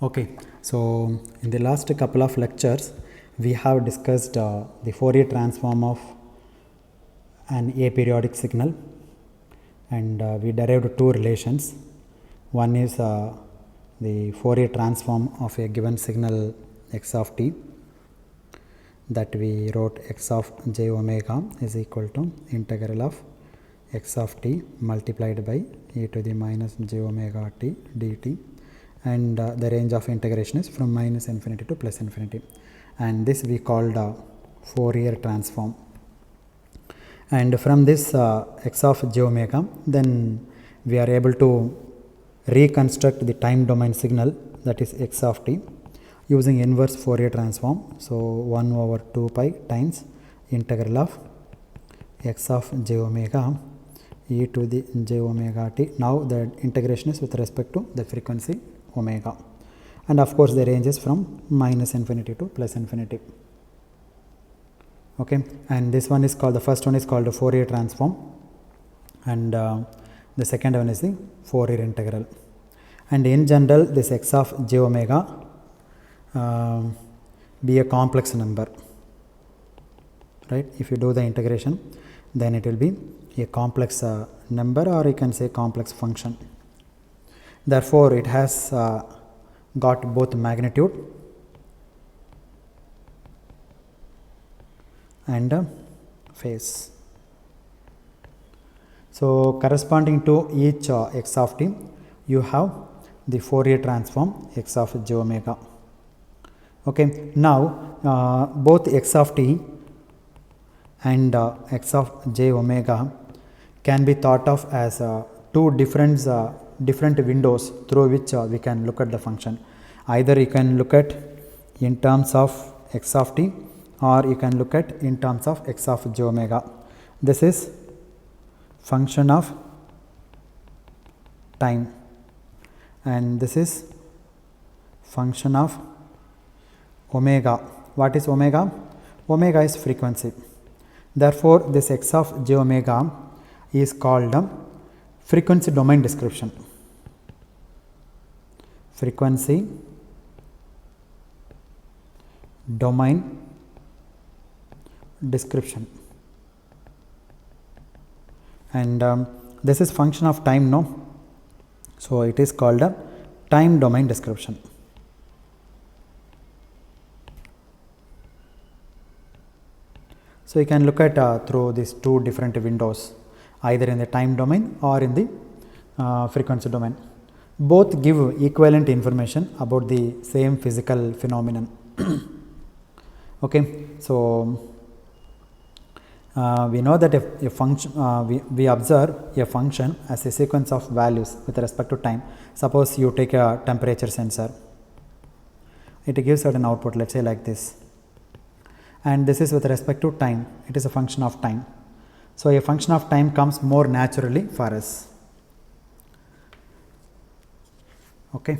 Okay, so in the last couple of lectures, we have discussed the Fourier transform of an aperiodic signal, and we derived two relations. One is the Fourier transform of a given signal x of t, that we wrote x of j omega is equal to integral of x of t multiplied by e to the minus j omega t dt, and the range of integration is from minus infinity to plus infinity, and this we called Fourier transform. And from this x of j omega, then we are able to reconstruct the time domain signal, that is x of t, using inverse Fourier transform. So 1 over 2 pi times integral of x of j omega e to the j omega t. Now the integration is with respect to the frequency omega, and of course the range is from minus infinity to plus infinity. Okay, and this one is called, the first one is called the Fourier transform, and the second one is the Fourier integral. And in general, this x of j omega be a complex number, right? If you do the integration, then it will be a complex number, or you can say complex function. Therefore, it has got both magnitude and phase. So corresponding to each x of t, you have the Fourier transform x of j omega. Okay, now both x of t and x of j omega can be thought of as two different windows through which we can look at the function. Either you can look at in terms of x of t, or you can look at in terms of x of j omega. This is function of time, and this is function of omega. What is omega? Omega is frequency. Therefore, this x of j omega is called frequency domain description. Frequency domain description, and this is function of time, no? So it is called a time domain description. So you can look at through these two different windows, either in the time domain or in the frequency domain. Both give equivalent information about the same physical phenomenon. Okay, so we know that a function, we observe a function as a sequence of values with respect to time. Suppose you take a temperature sensor, it gives certain output, let's say like this, and this is with respect to time, it is a function of time. So a function of time comes more naturally for us. Okay,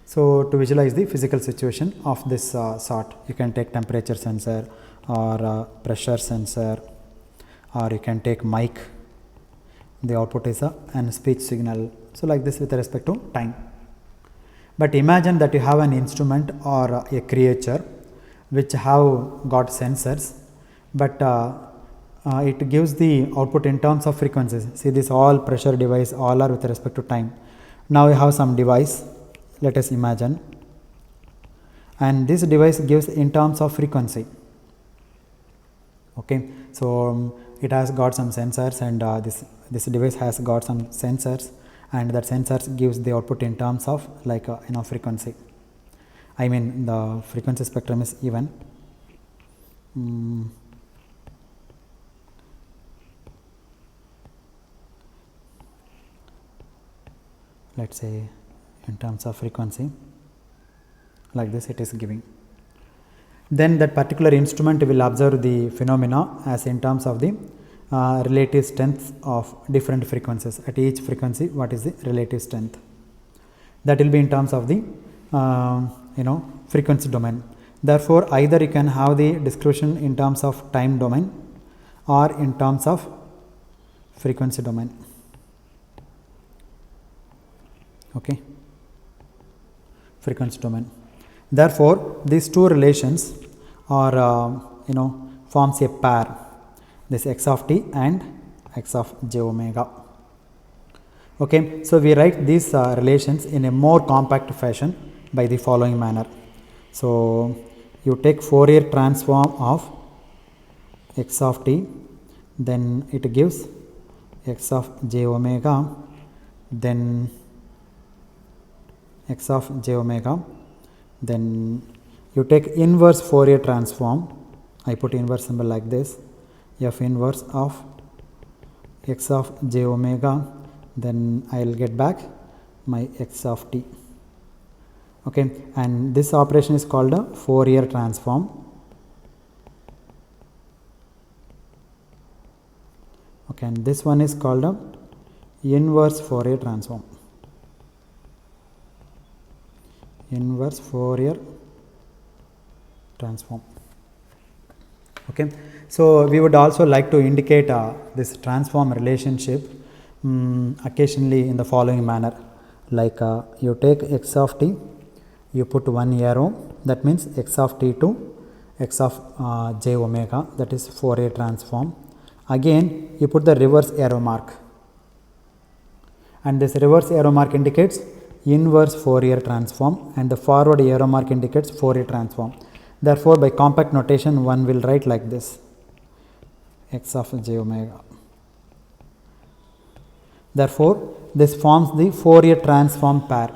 so to visualize the physical situation of this sort, you can take temperature sensor or pressure sensor, or you can take mic, the output is an speech signal. So like this with respect to time. But imagine that you have an instrument or a creature which have got sensors, but it gives the output in terms of frequencies. See, this all pressure device, all are with respect to time. Now you have some device, let us imagine, and this device gives in terms of frequency. Okay, so it has got some sensors, and this device has got some sensors, and that sensors gives the output in terms of like frequency. I mean the frequency spectrum is even. Let's say in terms of frequency, like this it is giving. Then that particular instrument will observe the phenomena as in terms of the relative strength of different frequencies. At each frequency, what is the relative strength? That will be in terms of the frequency domain. Therefore, either you can have the description in terms of time domain or in terms of frequency domain. Okay. frequency domain. Therefore, these two relations are forms a pair, this x of t and x of j omega. Okay, so we write these relations in a more compact fashion by the following manner. So you take Fourier transform of x of t, then it gives x of j omega, then x of j omega, then you take inverse Fourier transform. I put inverse symbol like this, f inverse of x of j omega, then I will get back my x of t. Okay, and this operation is called a Fourier transform. Okay, and this one is called a inverse Fourier transform. Inverse Fourier transform. Okay, so we would also like to indicate this transform relationship occasionally in the following manner, like you take x of t, you put one arrow, that means x of t to x of j omega, that is Fourier transform. Again you put the reverse arrow mark, and this reverse arrow mark indicates inverse Fourier transform, and the forward arrow mark indicates Fourier transform. Therefore, by compact notation one will write like this, x of j omega. Therefore, this forms the Fourier transform pair.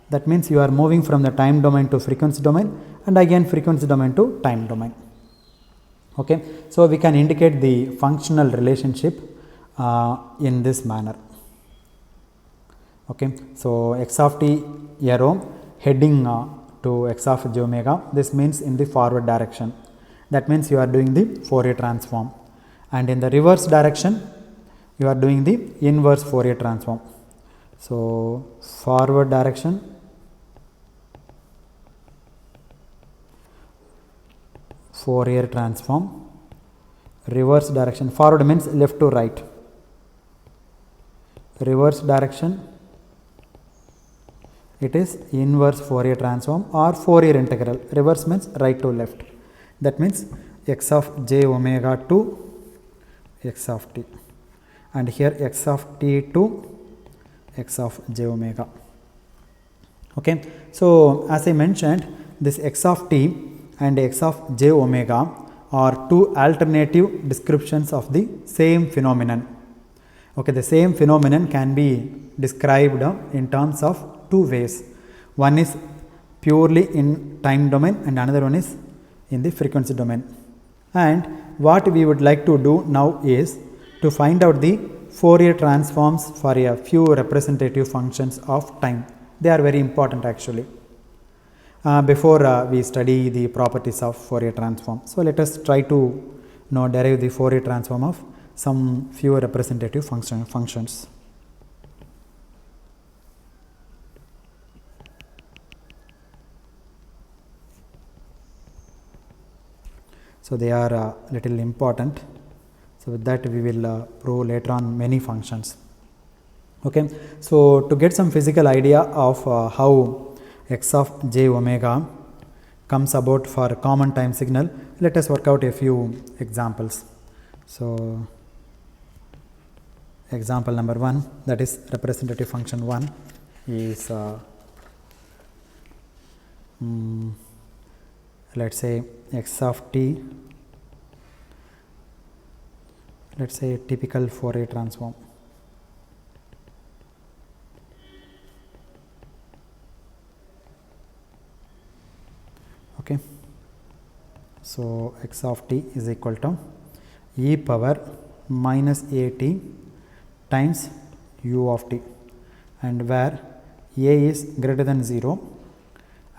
That means you are moving from the time domain to frequency domain, and again frequency domain to time domain. Okay, so we can indicate the functional relationship in this manner. Okay, so x of t arrow heading to x of j omega, this means in the forward direction. That means you are doing the Fourier transform, and in the reverse direction you are doing the inverse Fourier transform. So forward direction, Fourier transform, reverse direction, forward means left to right, reverse direction it is inverse Fourier transform or Fourier integral. Reverse means right to left, that means x of j omega to x of t, and here x of t to x of j omega. Okay, so as I mentioned, this x of t and x of j omega are two alternative descriptions of the same phenomenon. Okay, the same phenomenon can be described in terms of two ways. One is purely in time domain and another one is in the frequency domain. And what we would like to do now is to find out the Fourier transforms for a few representative functions of time. They are very important actually. Before we study the properties of Fourier transform. So let us try to derive the Fourier transform of some few representative functions. So they are little important. So with that we will prove later on many functions. Okay. So to get some physical idea of how x of j omega comes about for a common time signal, let us work out a few examples. So example number 1, that is representative function 1 is let us say x of t, let us say typical Fourier transform. Okay. So x of t is equal to e power minus at times u of t, and where a is greater than 0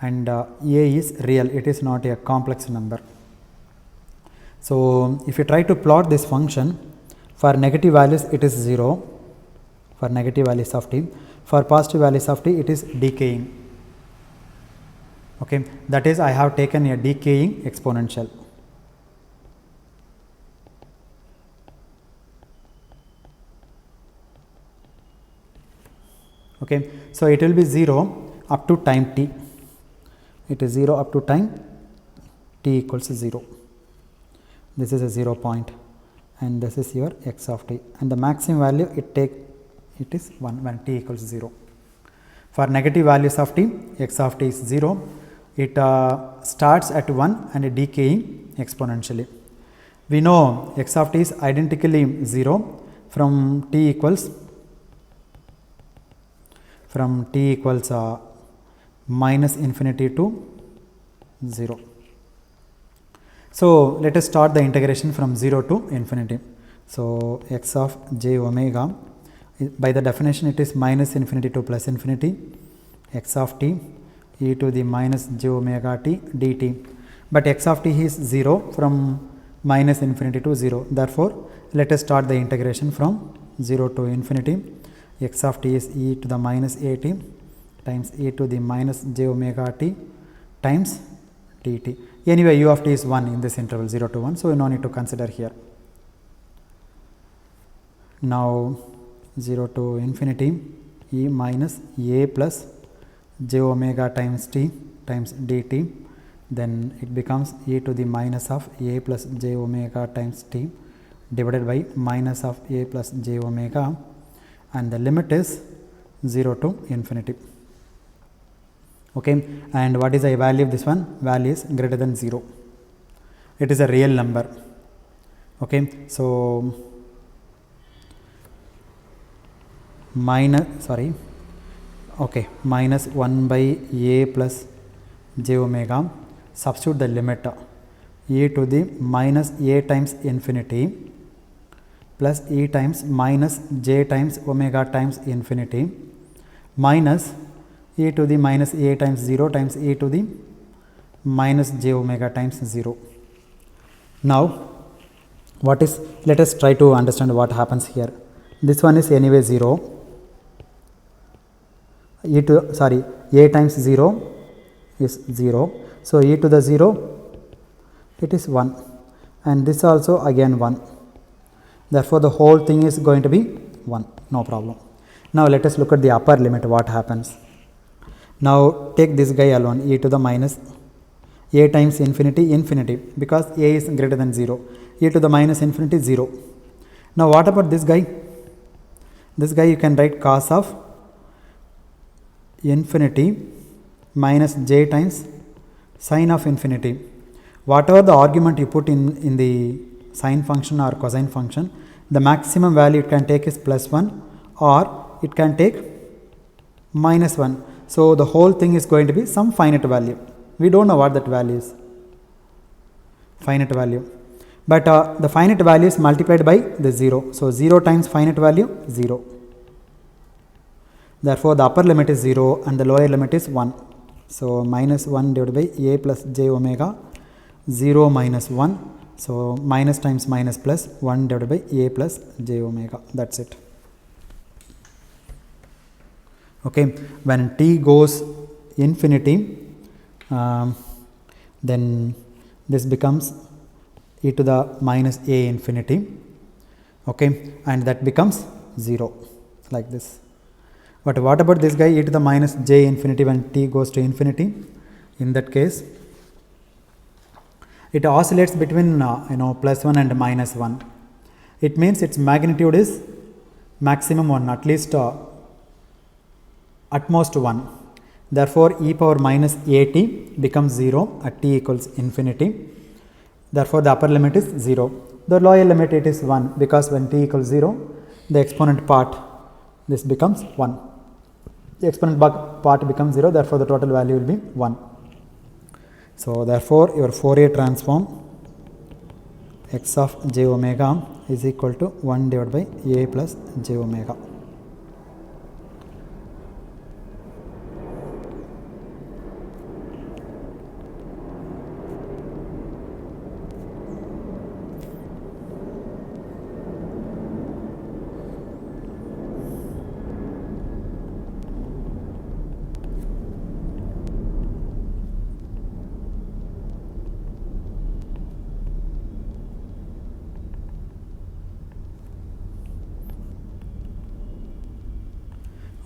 and a is real, it is not a complex number. So if you try to plot this function, for negative values it is 0 for negative values of t, for positive values of t it is decaying. Okay, that is I have taken a decaying exponential. Okay, so it will be 0 up to time t. it is 0 up to time t equals 0. This is a 0 point and this is your x of t, and the maximum value it is 1 when t equals 0. For negative values of t, x of t is 0. It starts at 1 and decaying exponentially. We know x of t is identically 0 from t equals minus infinity to 0. So, let us start the integration from 0 to infinity. So, x of j omega, by the definition it is minus infinity to plus infinity, x of t e to the minus j omega t dt, but x of t is 0 from minus infinity to 0. Therefore, let us start the integration from 0 to infinity. X of t is e to the minus a t times e to the minus j omega t times dt. Anyway, u of t is 1 in this interval 0 to 1, so no need to consider here. Now, 0 to infinity e minus a plus j omega times t times dt, then it becomes e to the minus of a plus j omega times t divided by minus of a plus j omega, and the limit is 0 to infinity. Okay, and what is the value of this one? Value is greater than 0. It is a real number. Okay, so minus 1 by a plus j omega, substitute the limit e to the minus a times infinity plus e times minus j times omega times infinity minus e to the minus a times 0 times e to the minus j omega times 0. Now, let us try to understand what happens here. This one is anyway 0, a times 0 is 0, so e to the 0 it is 1, and this also again 1. Therefore, the whole thing is going to be 1, no problem. Now, let us look at the upper limit, what happens. Now, take this guy alone, e to the minus a times infinity, because a is greater than 0, e to the minus infinity 0. Now, what about this guy? This guy you can write cos of infinity minus j times sine of infinity. Whatever the argument you put in the sine function or cosine function, the maximum value it can take is plus 1 or it can take minus 1. So, the whole thing is going to be some finite value. We do not know what that value is, finite value, but the finite value is multiplied by the 0. So, 0 times finite value 0. Therefore, the upper limit is 0 and the lower limit is 1. So, minus 1 divided by a plus j omega, 0 minus 1. So, minus times minus plus 1 divided by a plus j omega, that is it. Okay. When t goes infinity, then this becomes e to the minus a infinity, okay, and that becomes 0 like this. But what about this guy e to the minus j infinity when t goes to infinity? In that case, it oscillates between plus 1 and minus 1. It means its magnitude is maximum 1, at least at most 1. Therefore, e power minus at becomes 0 at t equals infinity. Therefore, the upper limit is 0. The lower limit it is 1, because when t equals 0, the exponent part this becomes 1. The exponent part becomes 0, therefore, the total value will be 1. So, therefore, your Fourier transform x of j omega is equal to 1 divided by a plus j omega.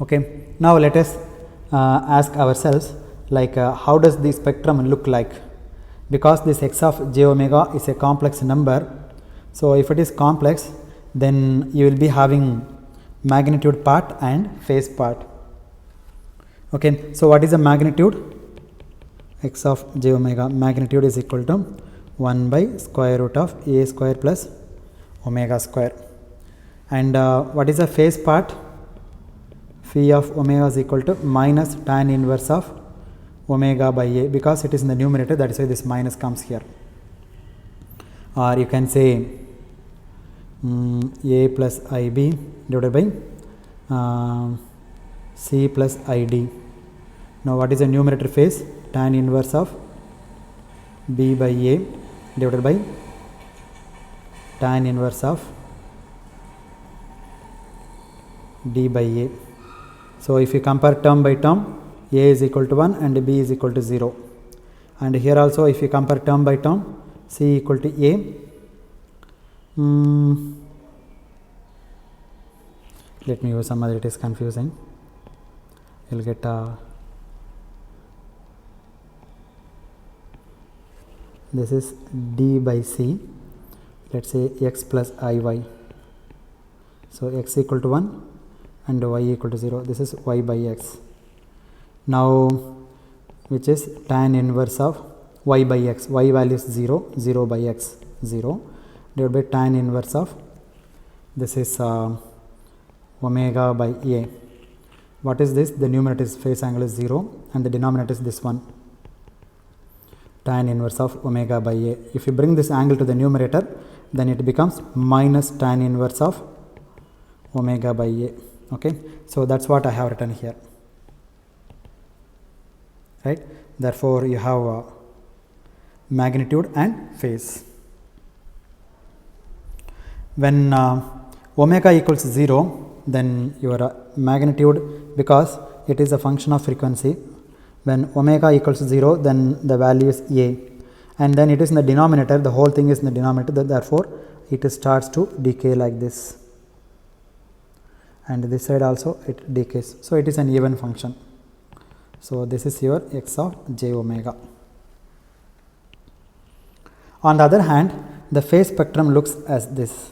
Okay. Now, let us ask ourselves, like how does the spectrum look like, because this x of j omega is a complex number. So if it is complex, then you will be having magnitude part and phase part. Okay, so what is the magnitude? X of j omega magnitude is equal to 1 by square root of a square plus omega square. And what is the phase part? Phi of omega is equal to minus tan inverse of omega by a, because it is in the numerator, that is why this minus comes here. Or you can say a plus ib divided by c plus id. Now what is the numerator phase? Tan inverse of b by a divided by tan inverse of d by a. So if you compare term by term, a is equal to 1 and b is equal to 0. And here also if you compare term by term, c equal to a. Let me use some other, it is confusing. You will get this is d by c, let us say x plus iy. So x equal to 1 and y equal to 0, this is y by x. Now which is tan inverse of y by x, y value is 0, 0 by x 0 divided by tan inverse of, this is omega by a. What is this? The numerator is phase angle is 0 and the denominator is this one, tan inverse of omega by a. If you bring this angle to the numerator, then it becomes minus tan inverse of omega by a. Okay, so that's what I have written here, right? Therefore you have magnitude and phase. When omega equals 0, then your magnitude, because it is a function of frequency, when omega equals 0, then the value is a, and then it is in the denominator, the whole thing is in the denominator, therefore it starts to decay like this, and this side also it decays. So it is an even function. So this is your x of j omega. On the other hand, the phase spectrum looks as this.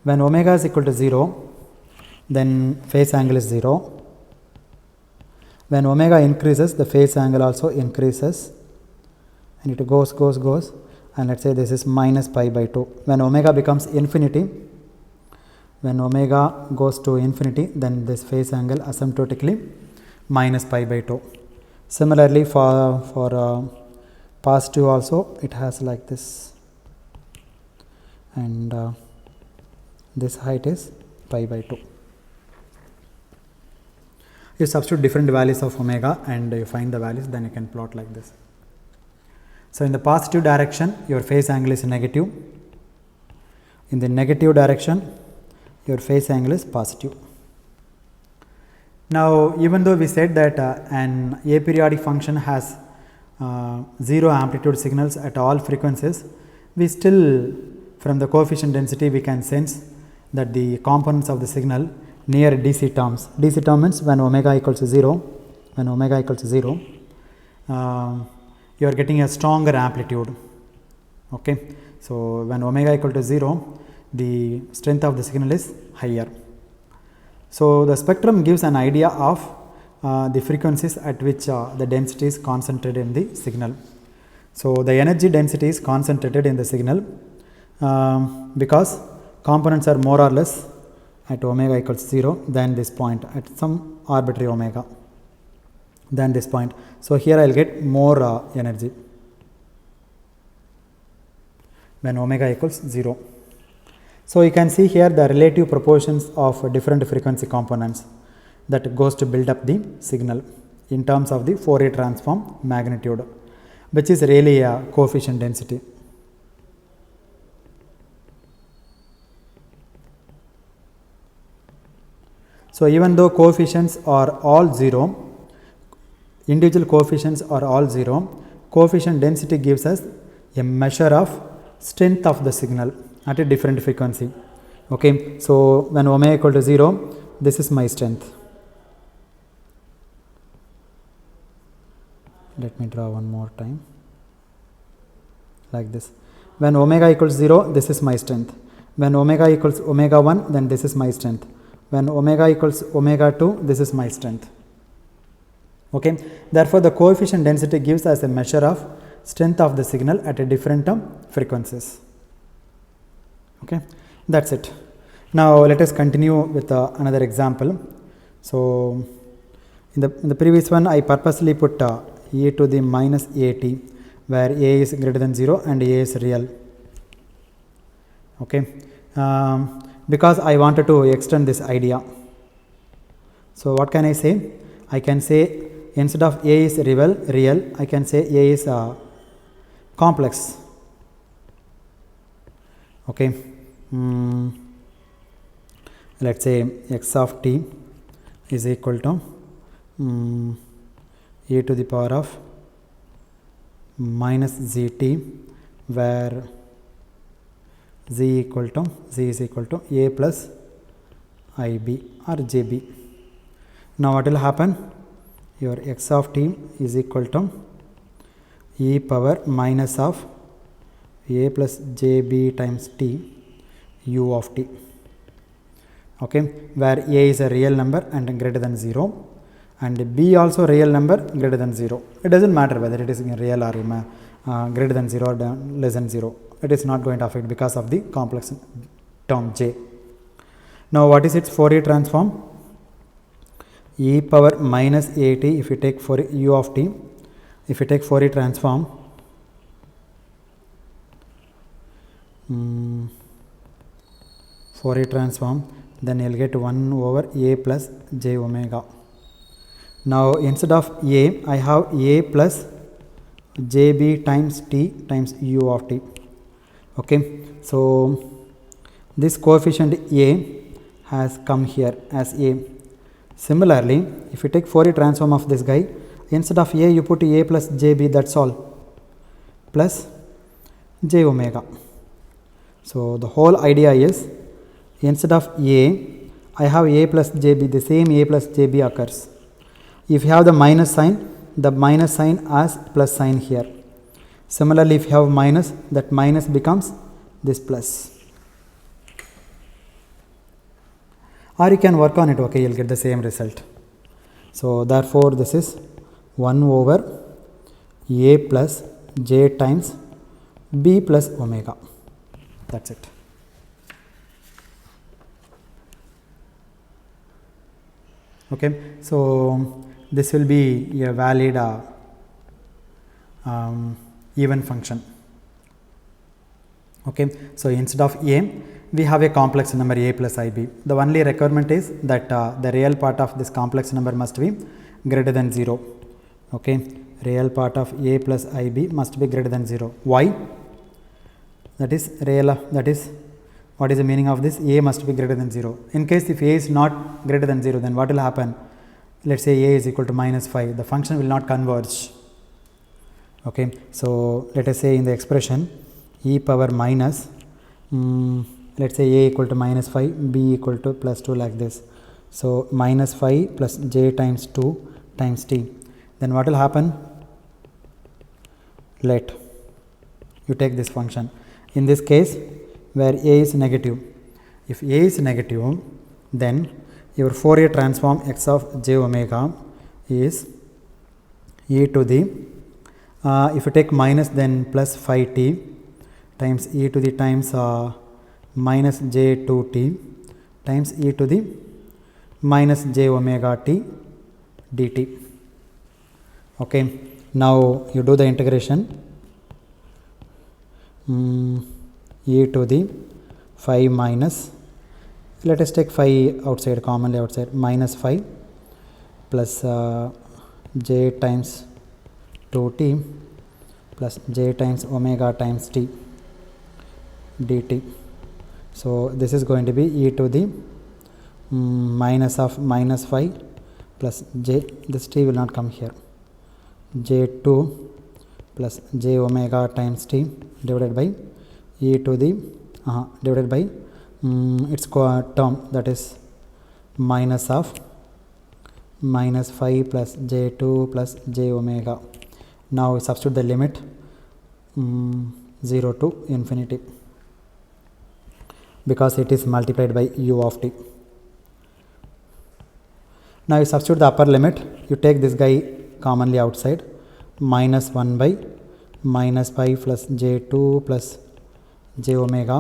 When omega is equal to 0, then phase angle is 0. When omega increases, the phase angle also increases, and it goes, and let us say this is minus pi by 2. When omega becomes infinity, when omega goes to infinity, then this phase angle asymptotically minus pi by 2. Similarly for positive also it has like this, and this height is pi by 2. You substitute different values of omega and you find the values, then you can plot like this. So in the positive direction your phase angle is negative, in the negative direction your phase angle is positive. Now even though we said that an aperiodic function has 0 amplitude signals at all frequencies, we still, from the coefficient density, we can sense that the components of the signal near DC terms. DC term means when omega equals to 0, you are getting a stronger amplitude. Okay, so when omega equal to 0, the strength of the signal is higher. So the spectrum gives an idea of the frequencies at which the density is concentrated in the signal. So the energy density is concentrated in the signal because components are more or less at omega equals 0 than this point, at some arbitrary omega than this point. So here I will get more energy when omega equals 0. So you can see here the relative proportions of different frequency components that goes to build up the signal in terms of the Fourier transform magnitude, which is really a coefficient density. So even though coefficients are all 0, individual coefficients are all 0, coefficient density gives us a measure of strength of the signal at a different frequency. Okay, so when omega equal to 0, this is my strength. Let me draw one more time like this. When omega equals 0, this is my strength. When omega equals omega 1, then this is my strength. When omega equals omega 2, this is my strength. Okay. Therefore, the coefficient density gives us a measure of strength of the signal at a different frequencies. Okay, that's it. Now let us continue with another example. So in the previous one, I purposely put e to the minus at, where a is greater than 0 and a is real. Okay, because I wanted to extend this idea. So what can I say? I can say instead of a is real, I can say a is complex. Okay, let's say x of t is equal to e to the power of minus zt, where z is equal to a plus ib or jb. Now what will happen? Your x of t is equal to e power minus of a plus jb times t u of t. Okay, where a is a real number and greater than 0, and b also real number greater than 0. It doesn't matter whether it is real or greater than 0 or less than 0. It is not going to affect because of the complex term j. Now what is its Fourier transform? E power minus at, if you take for u of t, if you take Fourier transform, then you will get 1 over a plus j omega. Now instead of a, I have a plus jb times t times u of t. Okay, so this coefficient a has come here as a. Similarly, if you take Fourier transform of this guy, instead of a you put a plus jb, that's all, plus j omega. So the whole idea is, instead of a, I have a plus jb, the same a plus jb occurs. If you have the minus sign as plus sign here. Similarly, if you have minus, that minus becomes this plus. Or you can work on it, okay, you will get the same result. So therefore, this is 1 over a plus j times b plus omega. That's it. Okay, so this will be a valid even function. Okay, so instead of a, we have a complex number a plus ib. The only requirement is that the real part of this complex number must be greater than 0. Okay, real part of a plus ib must be greater than 0. Why? That is real, that is, what is the meaning of this? A must be greater than 0. In case if a is not greater than 0, then what will happen? Let us say a is equal to minus 5, the function will not converge. Okay, so let us say in the expression e power minus, let us say a equal to minus 5, b equal to plus 2, like this. So minus 5 plus j times 2 times t. Then what will happen? Let you take this function. In this case, where a is negative, if a is negative, then your Fourier transform x of j omega is e to the, if you take minus, then plus 5t times e to the times minus j 2t times e to the minus j omega t dt. Okay, now you do the integration, e to the 5 minus, let us take 5 outside, commonly outside, minus 5 plus j times 2t plus j times omega times t dt. So this is going to be e to the minus of minus 5 plus j, this t will not come here, j2 plus j omega times t divided by e to the divided by its term, that is minus of minus 5 plus j2 plus j omega. Now substitute the limit 0 to infinity, because it is multiplied by u of t. Now you substitute the upper limit, you take this guy commonly outside, minus 1 by minus pi plus j2 plus j omega.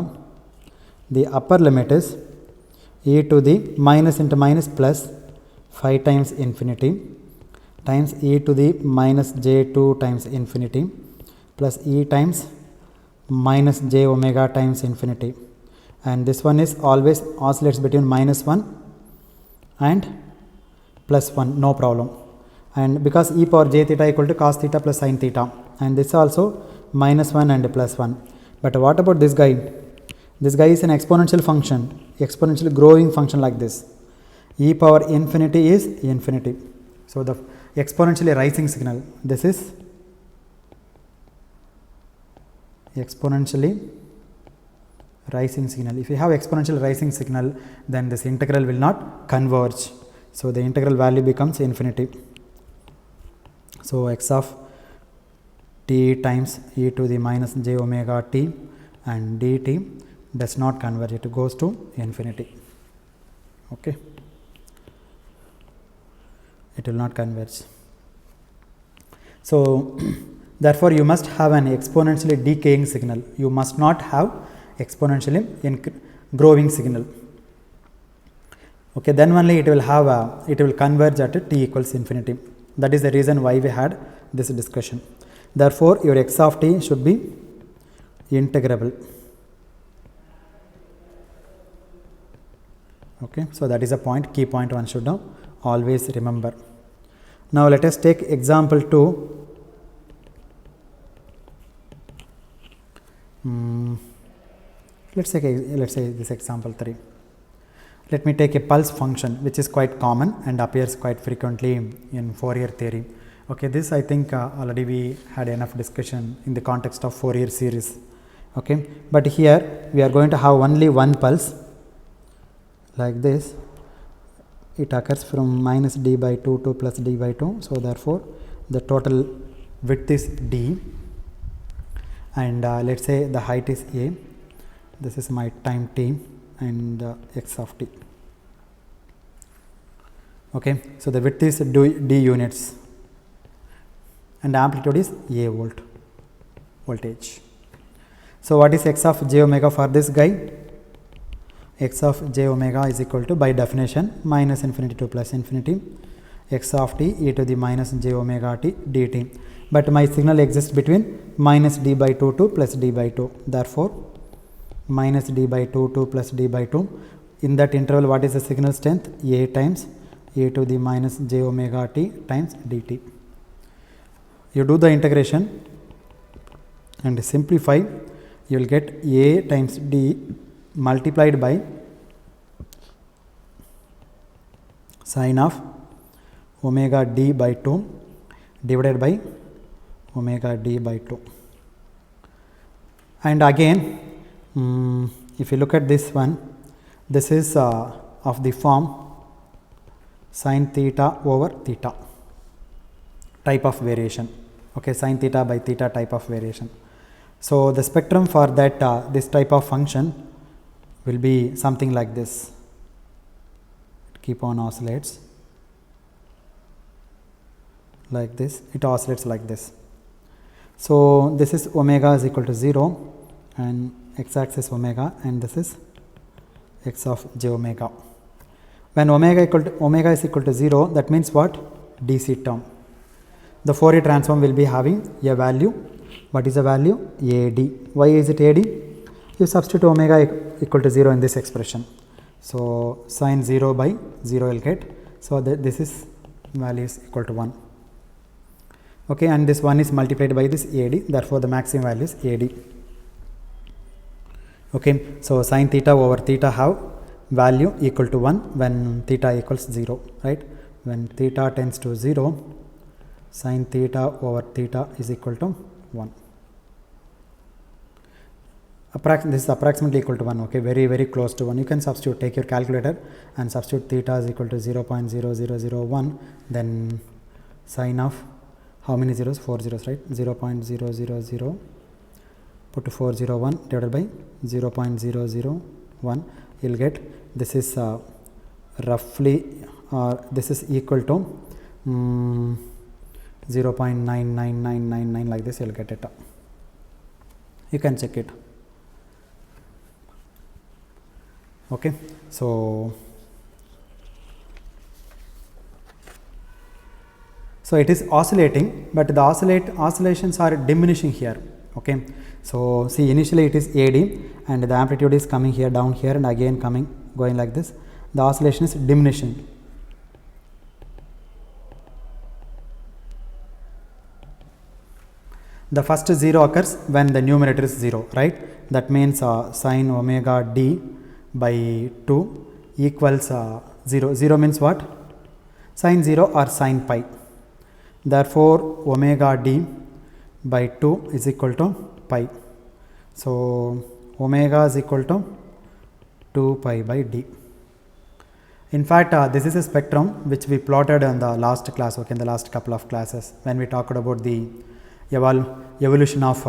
The upper limit is e to the minus into minus plus 5 times infinity times e to the minus j2 times infinity plus e times minus j omega times infinity, and this one is always oscillates between minus 1 and plus 1, no problem. And because e power j theta equal to cos theta plus sin theta, and this also minus 1 and plus 1. But what about this guy? This guy is an exponential function, exponentially growing function like this. E power infinity is infinity. So the exponentially rising signal, this is exponentially rising signal. If you have exponential rising signal, then this integral will not converge. So the integral value becomes infinity. So x of t times e to the minus j omega t and dt does not converge, it goes to infinity. Okay, it will not converge. So therefore you must have an exponentially decaying signal, you must not have exponentially growing signal. Okay, then only it will have it will converge at t equals infinity. That is the reason why we had this discussion. Therefore your x of t should be integrable. Okay, so that is a point, key point one should now always remember. Now let us take example 2. Let's say this example 3. Let me take a pulse function which is quite common and appears quite frequently in Fourier theory. Okay, this I think already we had enough discussion in the context of Fourier series. Okay, but here we are going to have only one pulse like this. It occurs from minus d by 2 to plus d by 2. So therefore the total width is d, and let's say the height is a. This is my time t and x of t. Okay, so the width is d units and amplitude is a voltage. So what is x of j omega for this guy? X of j omega is equal to, by definition, minus infinity to plus infinity x of t e to the minus j omega t dt. But my signal exists between minus d by 2 to plus d by 2. Therefore minus d by 2 to plus d by 2. In that interval, what is the signal strength? A times e to the minus j omega t times dt. You do the integration and simplify, you will get a times d multiplied by sine of omega d by 2 divided by omega d by 2. And again, if you look at this one, this is of the form sin theta over theta type of variation. Okay, sin theta by theta type of variation. So the spectrum for that this type of function will be something like this. Keep on oscillates like this. It oscillates like this. So this is omega is equal to 0 and x-axis omega, and this is x of j omega. When omega is equal to 0, that means what? DC term. The Fourier transform will be having a value. What is the value? AD. Why is it AD? You substitute omega equal to 0 in this expression. So sin 0 by 0 will get. So this is value is equal to 1. Okay, and this 1 is multiplied by this AD. Therefore the maximum value is AD. Okay, so sin theta over theta have value equal to 1 when theta equals 0, right? When theta tends to 0, sin theta over theta is equal to 1. This is approximately equal to 1. Okay, very close to 1. You can substitute, take your calculator and substitute theta is equal to 0.0001, then sin of how many zeros? 4 zeros, right? 0.000, put 401 divided by 0.001, you'll get this is roughly this is equal to 0.99999, like this you'll get it. You can check it. Okay, so it is oscillating, but the oscillations are diminishing here. Okay, so see, initially it is AD and the amplitude is coming here, down here, and again going like this. The oscillation is diminishing. The first 0 occurs when the numerator is 0, right? That means sine omega d by 2 equals 0. 0 means what? Sine 0 or sine pi. Therefore, omega d by 2 is equal to pi. So, omega is equal to 2 pi by d. In fact, this is a spectrum which we plotted in the last class, okay, in the last couple of classes, when we talked about the evolution of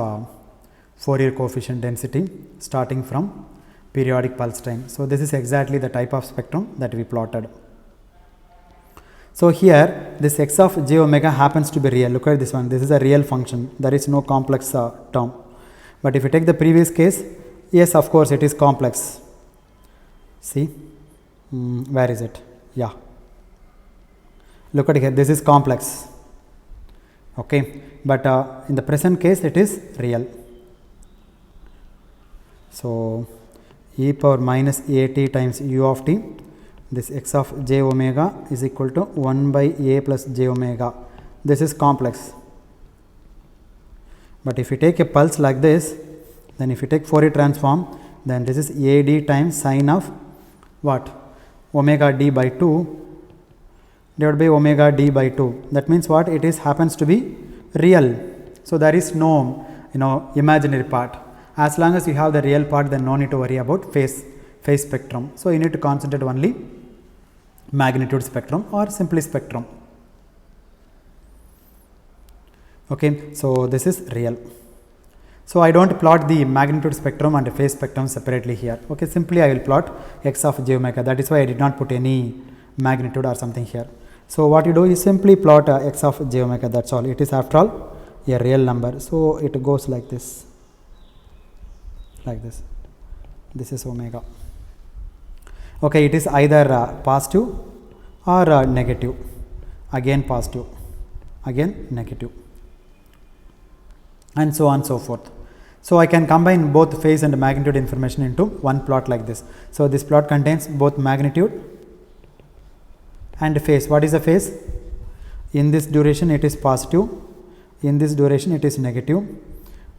Fourier coefficient density starting from periodic pulse time. So, this is exactly the type of spectrum that we plotted. So, here this x of j omega happens to be real. Look at this one, this is a real function, there is no complex term. But if you take the previous case, yes, of course, it is complex. See, where is it? Yeah, look at here, this is complex. Okay, but in the present case it is real. So, e power minus at times u of t, this x of j omega is equal to 1 by a plus j omega. This is complex. But if you take a pulse like this, then if you take Fourier transform, then this is ad times sine of what? Omega d by 2 divided by omega d by 2. That means what? It is happens to be real. So, there is no imaginary part. As long as you have the real part, then no need to worry about phase spectrum. So, you need to concentrate only magnitude spectrum or simply spectrum. Okay, so this is real. So, I do not plot the magnitude spectrum and phase spectrum separately here. Okay, simply I will plot x of j omega. That is why I did not put any magnitude or something here. So, what you do is simply plot x of j omega, that is all. It is after all a real number. So, it goes like this, this is omega. Okay, it is either positive or negative, again positive, again negative, and so on and so forth. So, I can combine both phase and magnitude information into one plot like this. So, this plot contains both magnitude and phase. What is the phase? In this duration it is positive, in this duration it is negative,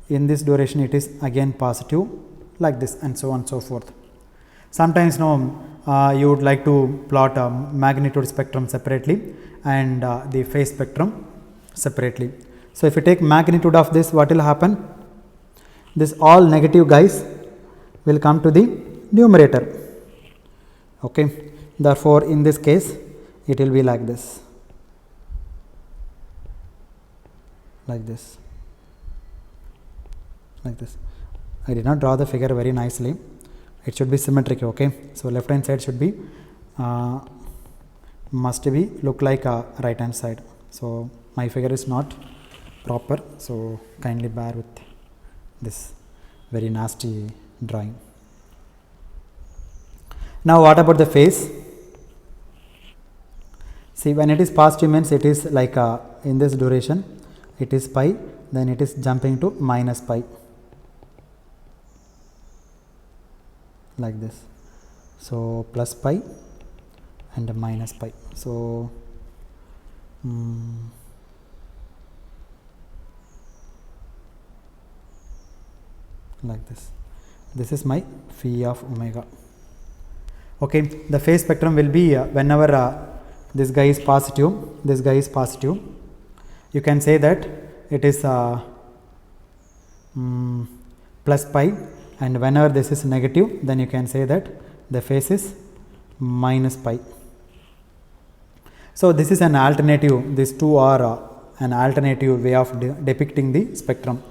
in this duration it is again positive, like this, and so on and so forth. Sometimes you would like to plot a magnitude spectrum separately and the phase spectrum separately. So, if you take magnitude of this, what will happen? This all negative guys will come to the numerator. Okay. Therefore, in this case it will be like this, like this. I did not draw the figure very nicely. It should be symmetric. Okay. So, left hand side should be must be look like a right hand side. So, my figure is not proper. So, kindly bear with this very nasty drawing. Now, what about the phase? See, when it is positive means it is like in this duration it is pi, then it is jumping to minus pi, like this. So, plus pi and minus pi. So, like this. This is my phi of omega. Okay. The phase spectrum will be whenever this guy is positive, this guy is positive, you can say that it is plus pi, and whenever this is negative, then you can say that the phase is minus pi. So, this is an alternative, these two are an alternative way of depicting the spectrum,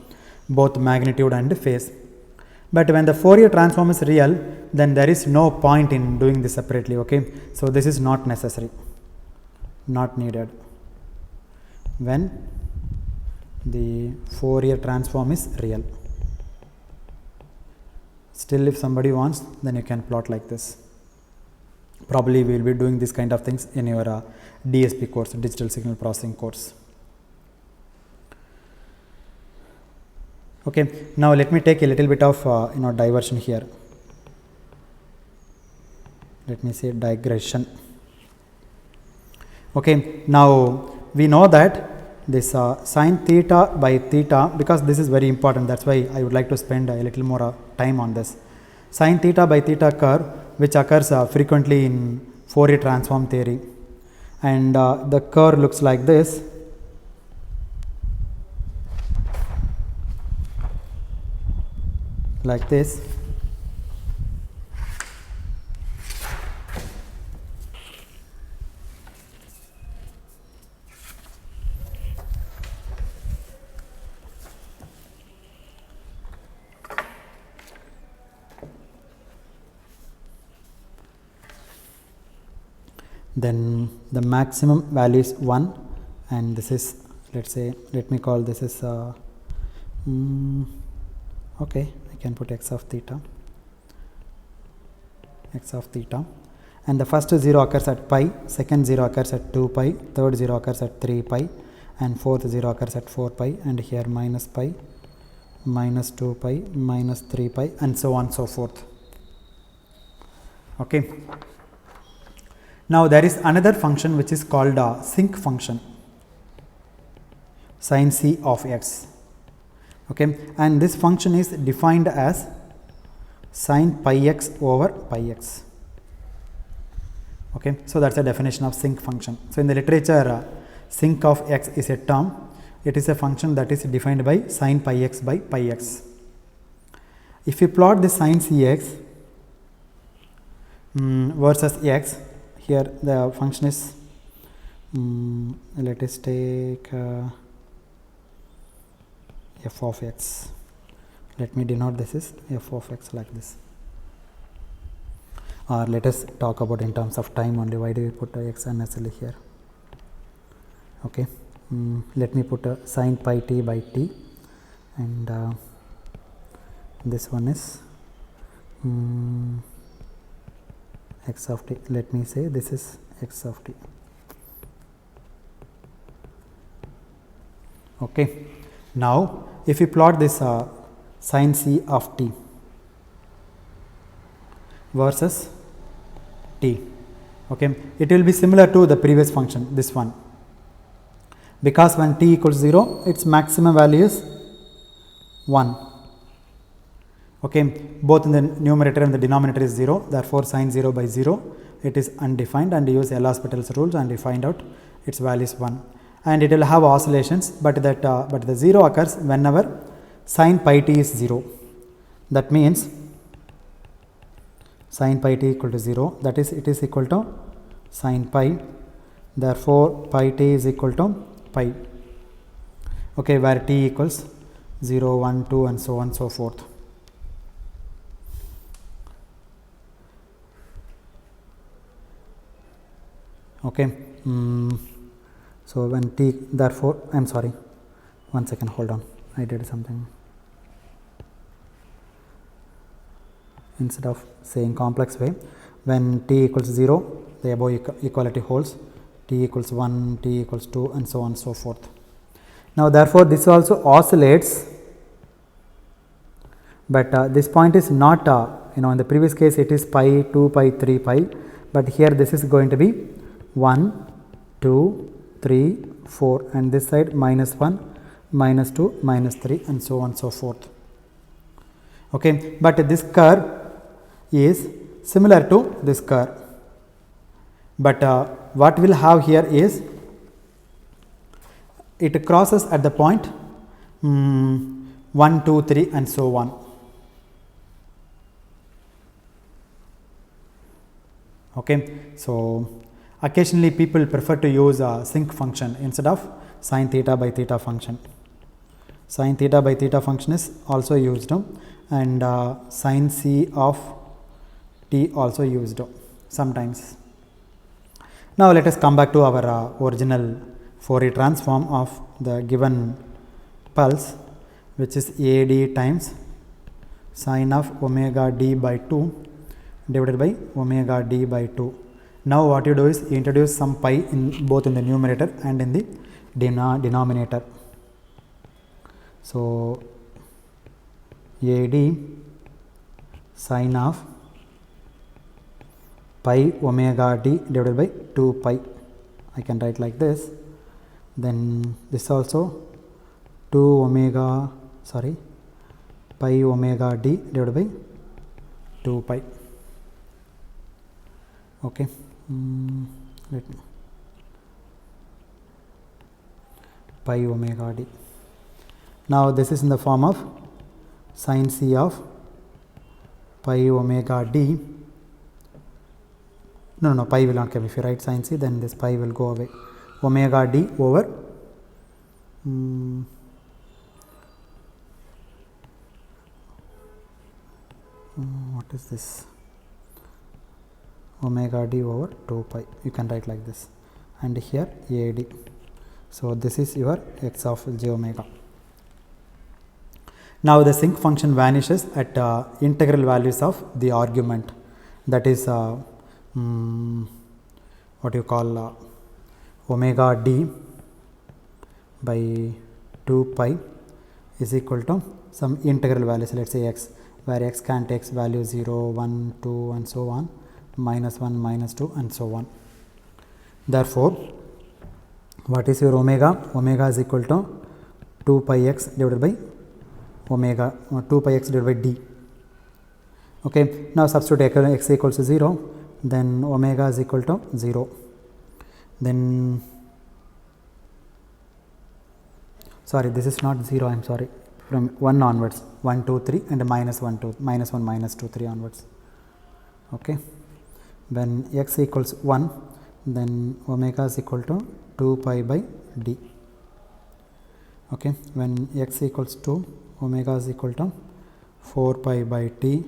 both magnitude and phase. But when the Fourier transform is real, then there is no point in doing this separately. Okay, so this is not necessary, not needed when the Fourier transform is real. Still, if somebody wants, then you can plot like this. Probably we will be doing this kind of things in your DSP course, digital signal processing course. Okay, now let me take a little bit of diversion here. Let me say digression. Okay, now we know that this sine theta by theta, because this is very important, that's why I would like to spend a little more time on this. Sine theta by theta curve, which occurs frequently in Fourier transform theory, and the curve looks like this. Like this. Then the maximum value is 1, and this is, let's say, let me call this is okay, I can put x of theta, and the first 0 occurs at pi, second 0 occurs at 2 pi, third 0 occurs at 3 pi, and fourth 0 occurs at 4 pi, and here minus pi, minus 2 pi, minus 3 pi, and so on so forth. Okay. Now there is another function which is called a sinc function, sin c of x. Okay, and this function is defined as sin pi x over pi x. Okay, so that's the definition of sinc function. So in the literature, sinc of x is a term. It is a function that is defined by sin pi x by pi x. If you plot the sin cx versus x, here the function is, let us take f of x. Let me denote this is f of x like this. Or let us talk about in terms of time only. Why do we put x unnecessarily here? Okay, let me put sin pi t by t, and this one is x of t. Let me say this is x of t. Okay, now if you plot this sin c of t versus t, okay, it will be similar to the previous function, this one, because when t equals 0, its maximum value is 1. Okay, both in the numerator and the denominator is 0, therefore sin 0 by 0, it is undefined, and use L'Hospital's rules and you find out its value is 1, and it will have oscillations, but that but the 0 occurs whenever sin pi t is 0. That means sin pi t equal to 0, that is it is equal to sin pi, therefore pi t is equal to pi. Okay, where t equals 0, 1, 2 and so on so forth. Okay, so when t, therefore I am sorry, one second, hold on, I did something. Instead of saying complex way, when t equals 0, the above equality holds, t equals 1, t equals 2 and so on so forth. Now therefore this also oscillates, but this point is not in the previous case it is pi, 2 pi, 3 pi, but here this is going to be 1, 2, 3, 4, and this side minus 1, minus 2, minus 3 and so on so forth. Okay, but this curve is similar to this curve, but what we will have here is it crosses at the point 1, 2, 3 and so on. Okay, so occasionally people prefer to use a sinc function instead of sine theta by theta function. Sine theta by theta function is also used, and sine c of t also used sometimes. Now let us come back to our original Fourier transform of the given pulse, which is AD times sine of omega d by 2 divided by omega d by 2. Now what you do is you introduce some pi in both in the numerator and in the denominator. So AD sine of pi omega d divided by 2 pi, I can write like this. Then this also 2 omega, sorry, pi omega d divided by 2 pi. Okay, let me pi omega d. Now this is in the form of sine c of pi omega d. No, pi will not come. If you write sine c, then this pi will go away. Omega d over what is this? Omega d over 2 pi. You can write like this, and here AD. So this is your x of j omega. Now the sinc function vanishes at integral values of the argument, that is what you call omega d by 2 pi is equal to some integral values, let us say x, where x can take value 0, 1, 2 and so on, minus 1, minus 2 and so on. Therefore, what is your omega? Omega is equal to 2 pi x divided by omega, 2 pi x divided by d. Okay, now substitute x equals to 0, then omega is equal to 0. Then, sorry, this is not 0, I am sorry, from 1 onwards, 1, 2, 3 and minus 1, 2, minus 1, minus 2, 3 onwards. Okay, when x equals 1, then omega is equal to 2 pi by d. Okay, when x equals 2, omega is equal to 4 pi by t.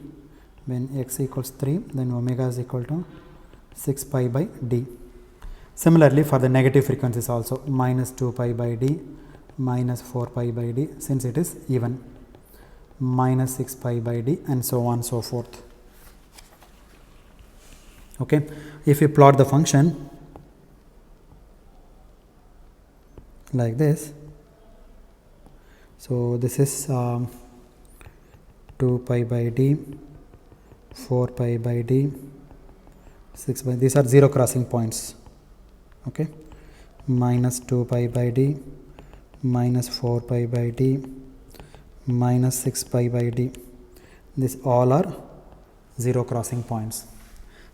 When x equals 3, then omega is equal to 6 pi by d. Similarly, for the negative frequencies also, minus 2 pi by d, minus 4 pi by d, since it is even, minus 6 pi by d and so on so forth. Okay, if you plot the function like this, so this is 2 pi by d, 4 pi by d, 6 by, these are zero crossing points. Okay, minus 2 pi by d, minus 4 pi by d, minus 6 pi by d, this all are zero crossing points.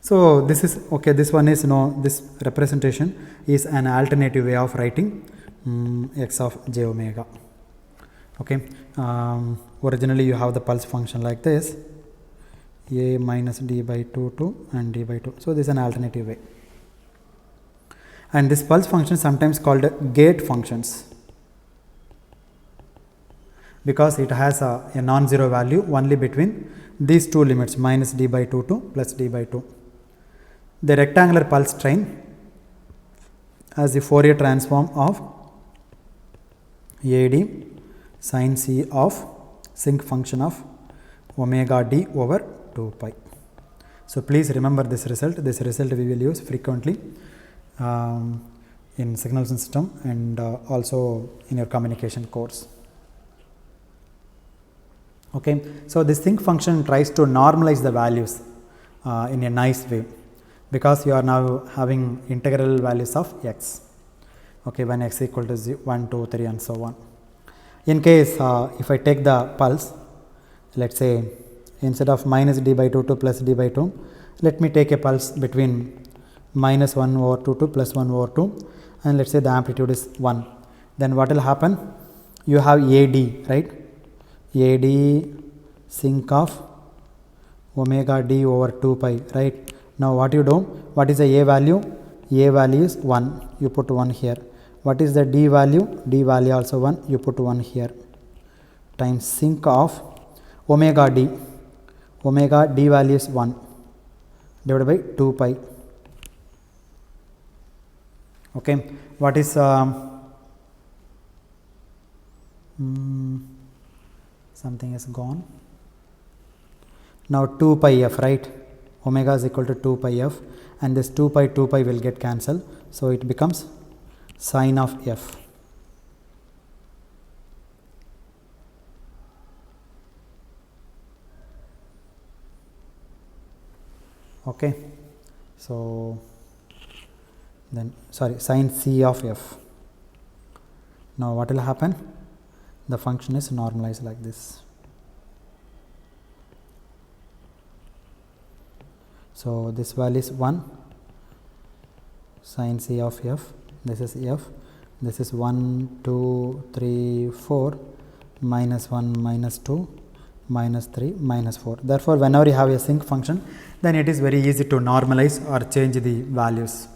So this is okay, this one is this representation is an alternative way of writing x of j omega. Okay, originally you have the pulse function like this, a minus d by 2 to and d by 2. So this is an alternative way, and this pulse function is sometimes called gate functions because it has a non-zero value only between these two limits, minus d by 2 to plus d by 2. The rectangular pulse train as the Fourier transform of AD sine c of sinc function of omega d over 2 pi. So please remember this result. This result we will use frequently in signal system and also in your communication course. Okay, so this sinc function tries to normalize the values in a nice way, because you are now having integral values of x. Okay, when x equal to 1, 2, 3 and so on. In case if I take the pulse, let us say instead of minus d by 2 to plus d by 2, let me take a pulse between minus 1 over 2 to plus 1 over 2, and let us say the amplitude is 1. Then what will happen? You have AD, right? AD sinc of omega d over 2 pi, right? Now what you do? What is the A value? A value is 1. You put 1 here. what is the d value? D value also 1, you put 1 here, times sinc of omega d. Omega d value is 1 divided by 2 pi. Okay, what is something is gone. Now 2 pi f, right? Omega is equal to 2 pi f, and this 2 pi will get cancelled, so it becomes sine of f. Okay, so then sine c of f. Now what will happen? The function is normalized like this. So this value is 1 sine c of f, this is f, this is 1, 2, 3, 4, minus 1, minus 2, minus 3, minus 4. Therefore, whenever you have a sinc function, then it is very easy to normalize or change the values.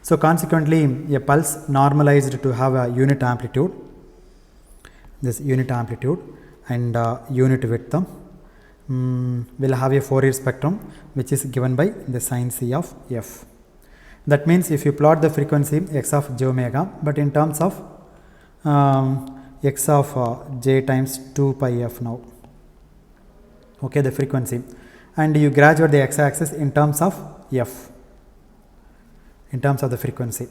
So consequently, a pulse normalized to have a unit amplitude, this unit amplitude and unit width will have a Fourier spectrum which is given by the sine c of f. That means if you plot the frequency x of j omega, but in terms of x of j times 2 pi f now, okay, the frequency, and you graduate the x axis in terms of f, in terms of the frequency.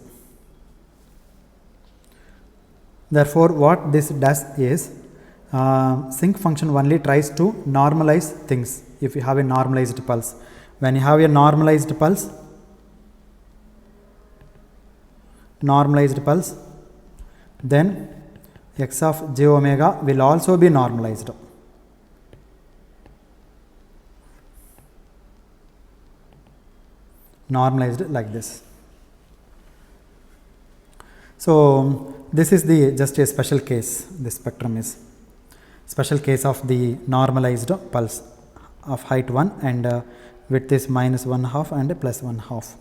Therefore, what this does is sinc function only tries to normalize things. If you have a normalized pulse, when you have a normalized pulse, then x of j omega will also be normalized. Normalized like this. So this is the just a special case. This spectrum is special case of the normalized pulse of height 1 and width is minus 1/2 and plus 1/2.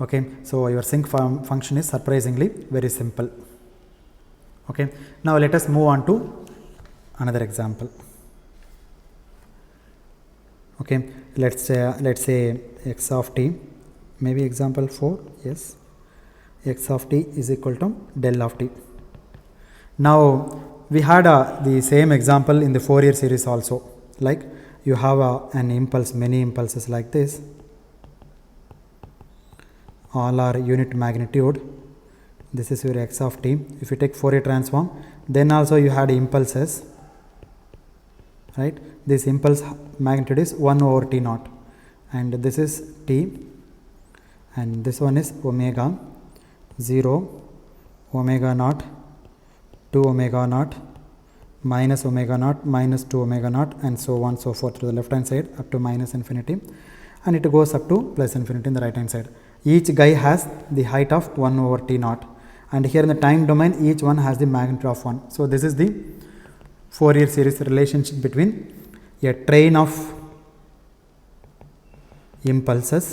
Okay, so your sinc function is surprisingly very simple. Okay, now let us move on to another example. Okay, let's say x of t, maybe example 4, yes, x of t is equal to del of t. Now we had the same example in the Fourier series also, like you have an impulse, many impulses like this, all are unit magnitude, this is your x of t. If you take Fourier transform, then also you had impulses, right? This impulse magnitude is 1 over t naught, and this is t, and this one is omega 0, omega naught, 2 omega naught, minus omega naught, minus 2 omega naught, and so on so forth to the left hand side up to minus infinity, and it goes up to plus infinity in the right hand side. Each guy has the height of 1 over t naught, and here in the time domain each one has the magnitude of 1. So this is the Fourier series relationship between a train of impulses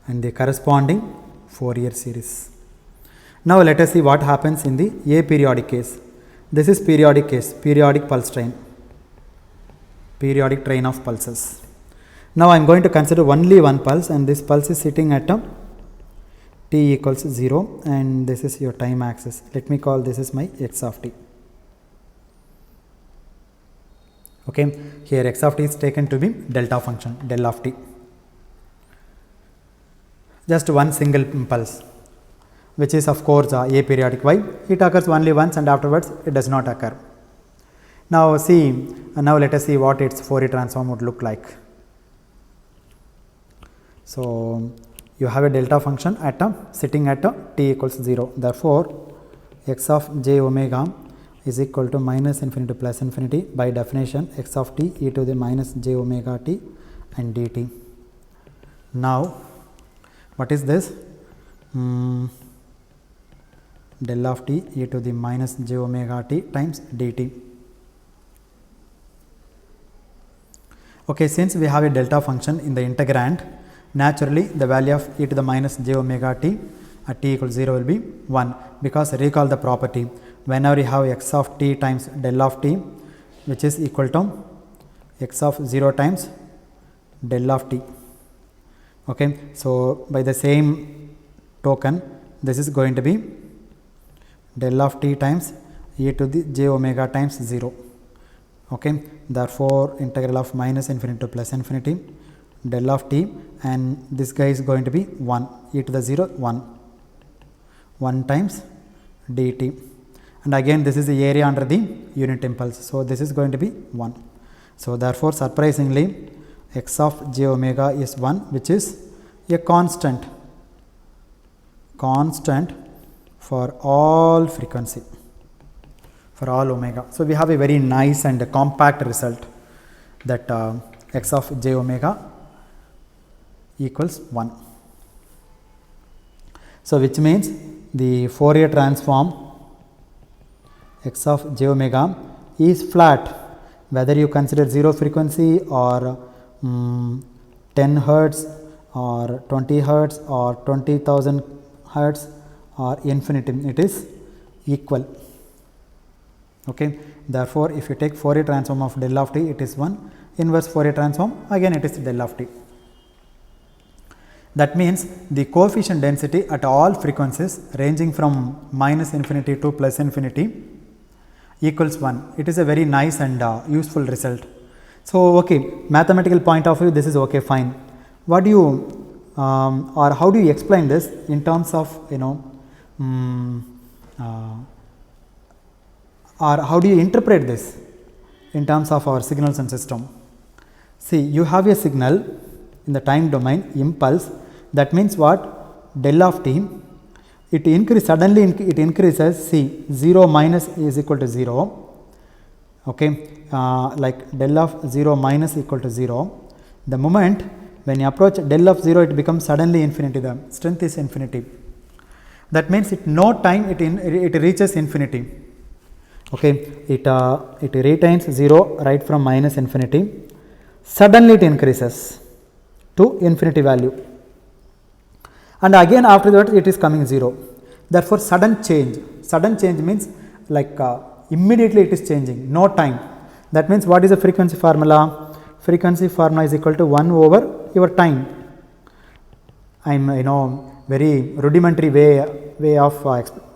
and the corresponding Fourier series. Now let us see what happens in the aperiodic case. This is periodic case, periodic pulse train, periodic train of pulses. Now I am going to consider only one pulse, and this pulse is sitting at t equals 0, and this is your time axis. Let me call this is my x of t. Okay, here x of t is taken to be delta function, del of t. Just one single impulse, which is of course aperiodic. Why? It occurs only once and afterwards it does not occur. Now now let us see what its Fourier transform would look like. So you have a delta function at sitting at t equals 0. Therefore, x of j omega is equal to minus infinity to plus infinity. By definition, x of t e to the minus j omega t and dt. Now, what is this? Del of t e to the minus j omega t times dt. Okay, since we have a delta function in the integrand, naturally the value of e to the minus j omega t at t equals 0 will be 1, because recall the property, whenever you have x of t times del of t, which is equal to x of 0 times del of t. Okay. So, by the same token, this is going to be del of t times e to the j omega times 0. Okay. Therefore, integral of minus infinity to plus infinity del of t, and this guy is going to be 1, e to the 0 1 times dt, and again this is the area under the unit impulse. So, this is going to be 1. So, therefore, surprisingly x of j omega is 1, which is a constant for all frequency, for all omega. So, we have a very nice and compact result that x of j omega equals 1. So, which means the Fourier transform x of j omega is flat, whether you consider 0 frequency or 10 hertz or 20 hertz or 20,000 hertz or infinity, it is equal. Okay. Therefore, if you take Fourier transform of del of t, it is 1, inverse Fourier transform, again it is del of t. That means the coefficient density at all frequencies ranging from minus infinity to plus infinity equals 1. It is a very nice and useful result. So, okay, mathematical point of view, this is okay, fine. What do you or how do you explain this in terms of, or how do you interpret this in terms of our signals and system? See, you have a signal in the time domain, impulse, that means what? Del of t, it increases, suddenly it increases, see 0 minus is equal to 0, okay, like del of 0 minus equal to 0. The moment when you approach del of 0, it becomes suddenly infinity, the strength is infinity. That means at no time it reaches infinity. Okay, it retains 0 right from minus infinity, suddenly it increases to infinity value, and again after that it is coming 0. Therefore, sudden change means like immediately it is changing, no time. That means what is the frequency formula? Frequency formula is equal to 1 over your time. I am very rudimentary way of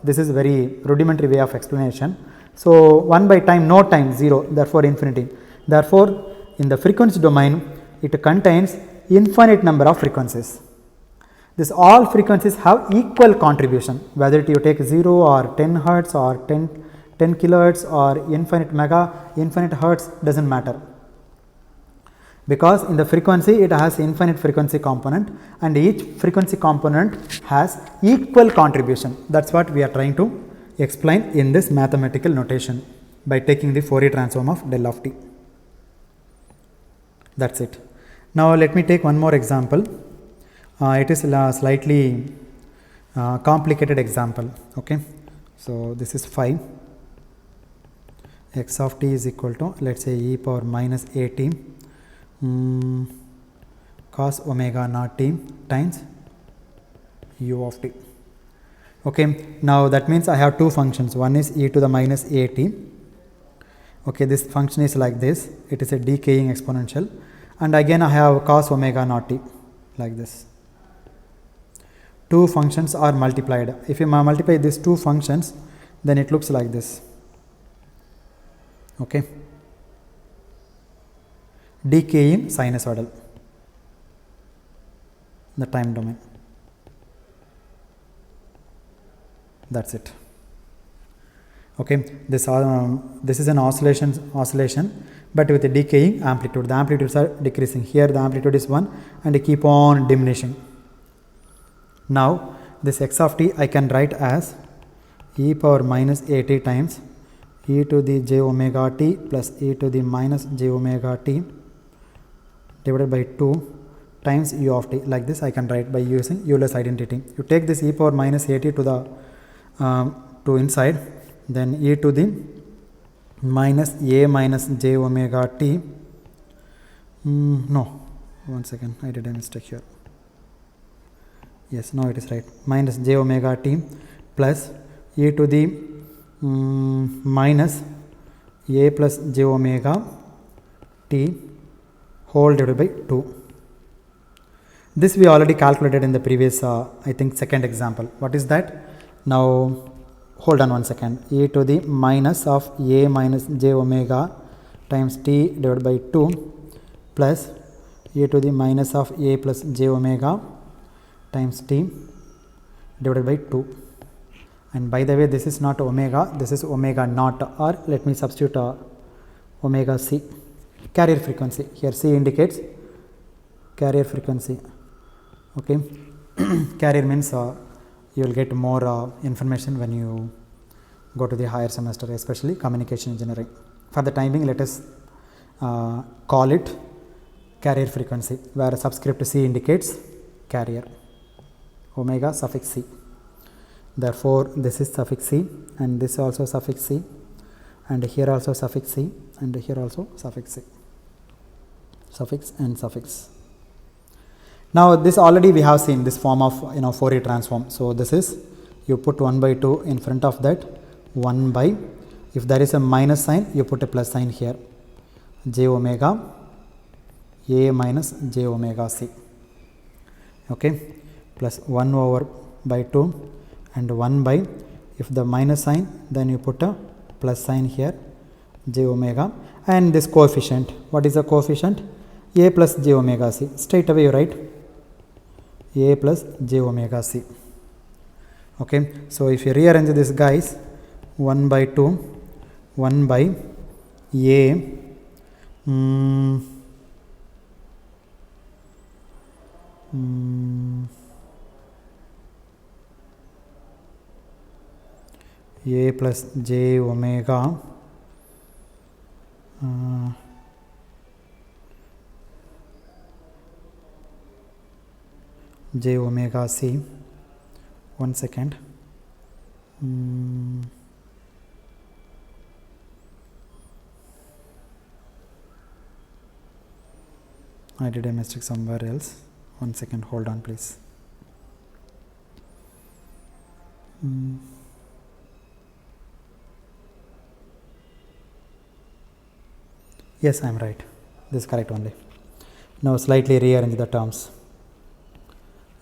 this is very rudimentary way of explanation. So, 1 by time, no time, 0, therefore infinity. Therefore, in the frequency domain, it contains infinite number of frequencies. This all frequencies have equal contribution, whether you take 0 or 10 hertz or 10 kilohertz or infinite hertz, doesn't matter, because in the frequency it has infinite frequency component and each frequency component has equal contribution. That is what we are trying to explain in this mathematical notation by taking the Fourier transform of del of t. That is it. Now, let me take one more example. It is a slightly complicated example. Okay. So, this is 5, x of t is equal to, let us say, e power minus a t cos omega naught t times u of t. Okay. Now, that means I have two functions, one is e to the minus a t. Okay, this function is like this, it is a decaying exponential, and again I have cos omega naught t like this. Two functions are multiplied. If you multiply these two functions, then it looks like this. Okay. Decaying sinusoidal, the time domain. That is it. Okay. This is an oscillation, but with a decaying amplitude. The amplitudes are decreasing. Here the amplitude is 1 and they keep on diminishing. Now, this x of t I can write as e power minus a t times e to the j omega t plus e to the minus j omega t divided by 2 times u of t. Like this I can write by using Euler's identity. You take this e power minus a t to the to inside, then e to the minus a minus j omega t. No, one second, I did a mistake here. yes, now it is right, minus j omega t plus e to the minus a plus j omega t whole divided by 2. This we already calculated in the previous I think second example. What is that? Now hold on one second. E to the minus of a minus j omega times t divided by 2 plus e to the minus of a plus j omega times t divided by 2. And by the way, this is not omega, this is omega naught, or let me substitute omega c, carrier frequency. Here c indicates carrier frequency. Okay. Carrier means you will get more information when you go to the higher semester, especially communication engineering. For the time being, let us call it carrier frequency, where subscript c indicates carrier, omega suffix c. Therefore, this is suffix c, and this also suffix c, and here also suffix c, and here also suffix c, suffix and suffix. Now this already we have seen this form of Fourier transform. So this is, you put 1 by 2 in front of that, 1 by, if there is a minus sign you put a plus sign here, j omega a minus j omega c, okay, plus 1 over by 2 and 1 by, if the minus sign then you put a plus sign here, j omega, and this coefficient, what is the coefficient? A plus j omega c, straight away you write a plus j omega c. Okay, so if you rearrange this guys, 1 by 2, 1 by a a plus j omega j omega c, one second, I did a mistake somewhere else, one second, hold on please. Yes, I am right, this is correct only. Now slightly rearrange the terms.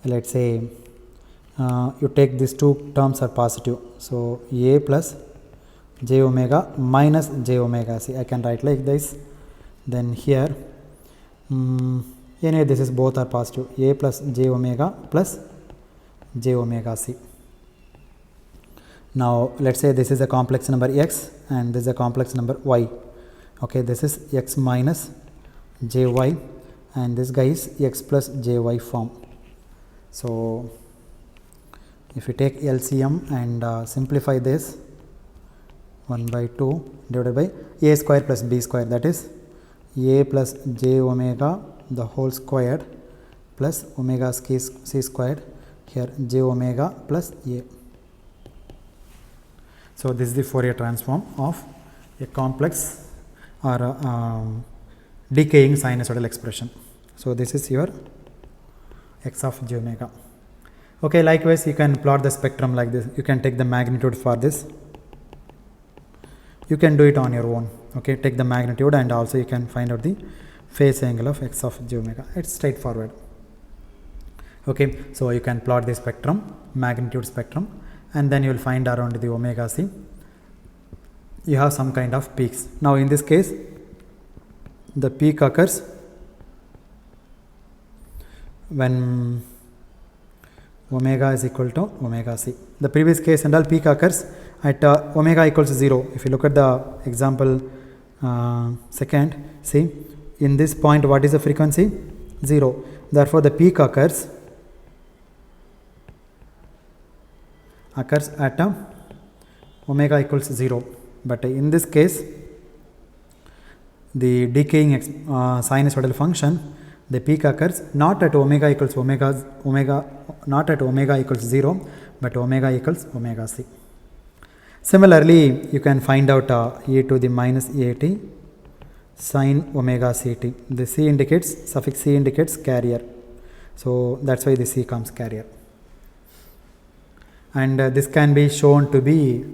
Let us say you take these two terms are positive, so a plus j omega minus j omega c, I can write like this. Then here anyway this is both are positive, a plus j omega plus j omega c. Now let us say this is a complex number x and this is a complex number y. Okay, this is x minus jy and this guy is x plus jy form. So if you take LCM and simplify this, 1 by 2 divided by a square plus b square, that is a plus j omega the whole squared plus omega c squared, here j omega plus a. So this is the Fourier transform of a complex or decaying sinusoidal expression. So this is your x of j omega. Okay, likewise you can plot the spectrum like this. You can take the magnitude for this. You can do it on your own. Okay, take the magnitude and also you can find out the phase angle of x of j omega. It's straightforward. Okay, so you can plot the spectrum, magnitude spectrum, and then you will find around the omega c. You have some kind of peaks. Now in this case, the peak occurs when omega is equal to omega c. The previous case and all peak occurs at omega equals 0. If you look at the example second, see in this point what is the frequency? 0. Therefore the peak occurs at omega equals 0. But in this case, the decaying sinusoidal function, the peak occurs not at omega equals not at omega equals 0, but omega equals omega c. Similarly, you can find out e to the minus at sin omega ct. The c indicates, suffix c indicates carrier. So that's why the c comes carrier. and this can be shown to be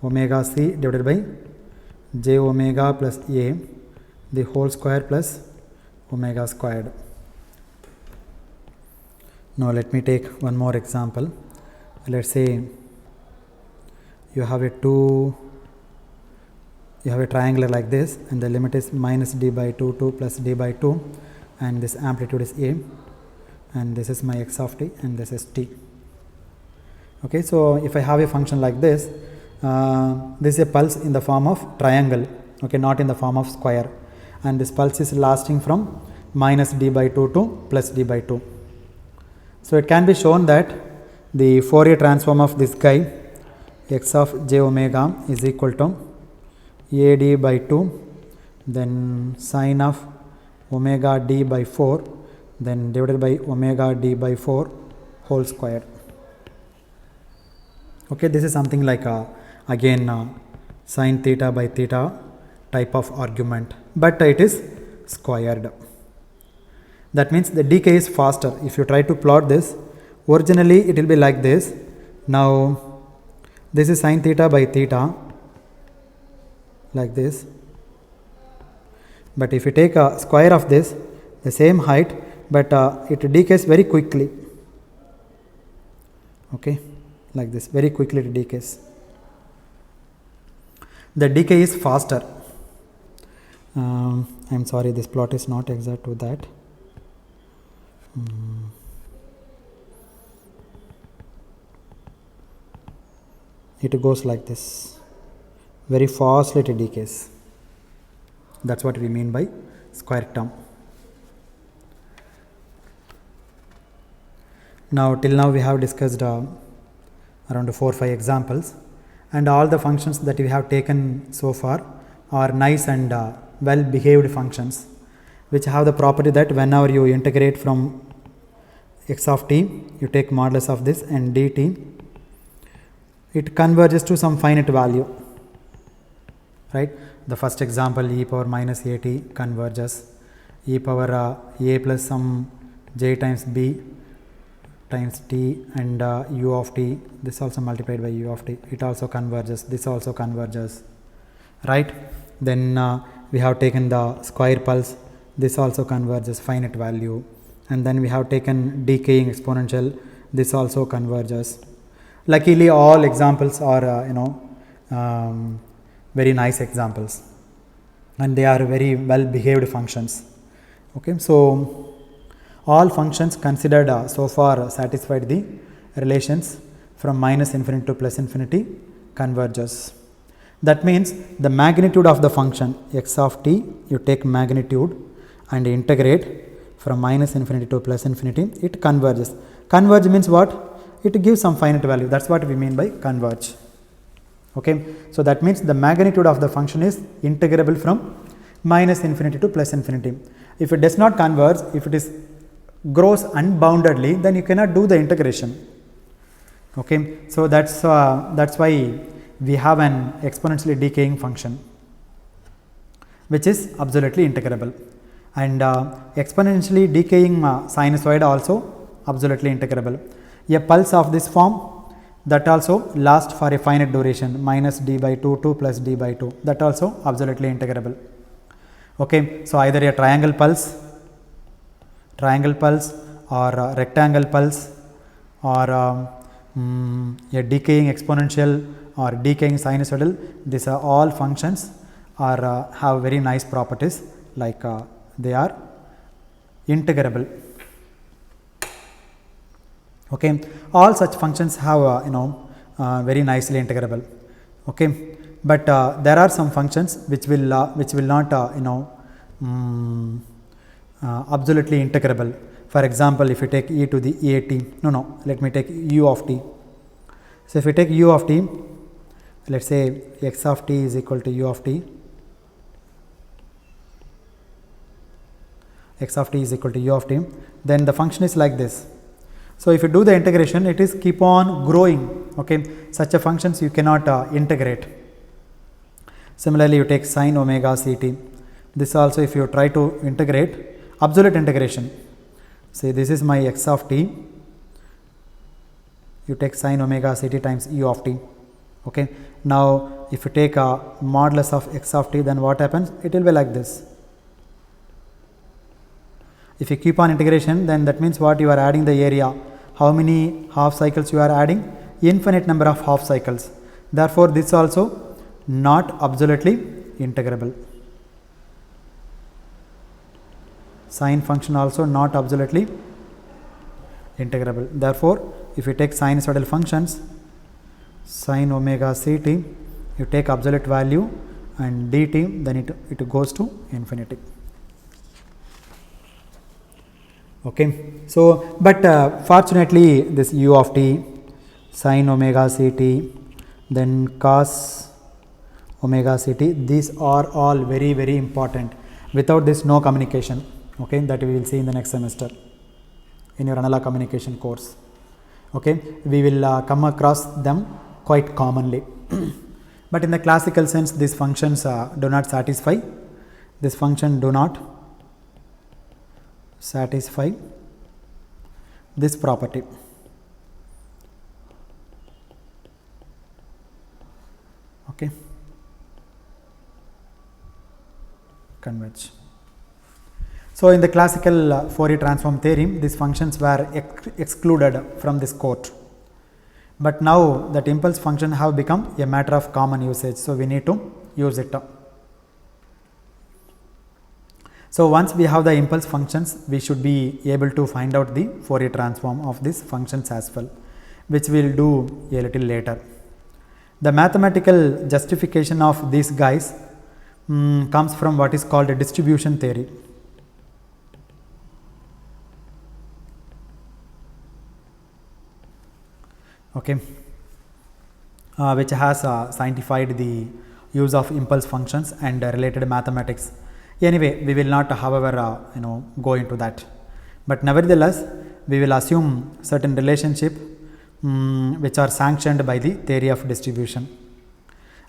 omega c divided by j omega plus a the whole square plus omega squared. Now let me take one more example. Let's say you have a triangle like this, and the limit is minus d by 2 to plus d by 2, and this amplitude is a, and this is my x of t, and this is t. Okay, so if I have a function like this, this is a pulse in the form of triangle, okay, not in the form of square, and this pulse is lasting from minus d by 2 to plus d by 2. So it can be shown that the Fourier transform of this guy x of j omega is equal to ad by 2, then sine of omega d by 4, then divided by omega d by 4 whole square. Okay, this is something like again sine theta by theta type of argument, but it is squared. That means the decay is faster. If you try to plot this, originally it will be like this. Now this is sine theta by theta like this, but if you take a square of this, the same height, but it decays very quickly. Okay, like this, very quickly it decays. The decay is faster. I'm sorry, this plot is not exact to that. It goes like this, very fastly it decays. That's what we mean by square term. Now till now we have discussed around 4 or 5 examples, and all the functions that we have taken so far are nice and well behaved functions, which have the property that whenever you integrate from x of t, you take modulus of this and dt, it converges to some finite value, right? The first example, e power minus at converges, e power a plus some j times b times t and u of t, this also multiplied by u of t, it also converges, this also converges, right? Then we have taken the square pulse, this also converges, finite value, and then we have taken decaying exponential, this also converges. Luckily all examples are very nice examples, and they are very well behaved functions. Okay, so all functions considered so far satisfied the relations from minus infinity to plus infinity converges. That means the magnitude of the function x of t, you take magnitude and integrate from minus infinity to plus infinity, it converges. Converge means what? It gives some finite value. That's what we mean by converge. Okay, so that means the magnitude of the function is integrable from minus infinity to plus infinity. If it does not converge, if it is grows unboundedly, then you cannot do the integration. Okay, so that's why we have an exponentially decaying function which is absolutely integrable, and exponentially decaying sinusoid also absolutely integrable. A pulse of this form, that also lasts for a finite duration, minus d by 2 to plus d by 2, that also absolutely integrable. Okay, so either a triangle pulse or a rectangle pulse, or a decaying exponential or decaying sinusoidal, these are all functions are have very nice properties, like they are integrable. Okay, all such functions have very nicely integrable. Okay, but there are some functions which will not absolutely integrable. For example, if you take e to the at, let me take u of t. So if we take u of t, let's say x of t is equal to u of t, x of t is equal to u of t, then the function is like this. So if you do the integration, it is keep on growing. Okay, such a functions you cannot integrate. Similarly, you take sine omega ct. This also, if you try to integrate, absolute integration. Say this is my x of t, you take sin omega ct times u of t. Okay. Now if you take a modulus of x of t, then what happens? It will be like this. If you keep on integration, then that means what? You are adding the area. How many half cycles you are adding? Infinite number of half cycles. Therefore this also not absolutely integrable. Sine function also not absolutely integrable. Therefore if you take sinusoidal functions, sin omega ct, you take absolute value and dt, then it goes to infinity. Okay. So but fortunately this u of t, sin omega ct, then cos omega ct, these are all very very important. Without this no communication. Okay, that we will see in the next semester in your analog communication course. Okay, we will come across them quite commonly. But in the classical sense, these functions do not satisfy. This function do not satisfy this property. Okay, converge. So in the classical Fourier transform theorem, these functions were excluded from this court. But now that impulse function have become a matter of common usage, so we need to use it. So once we have the impulse functions, we should be able to find out the Fourier transform of these functions as well, which we will do a little later. The mathematical justification of these guys comes from what is called a distribution theory. Okay, which has scientified the use of impulse functions and related mathematics. Anyway, we will not, however, go into that. But nevertheless, we will assume certain relationship which are sanctioned by the theory of distribution,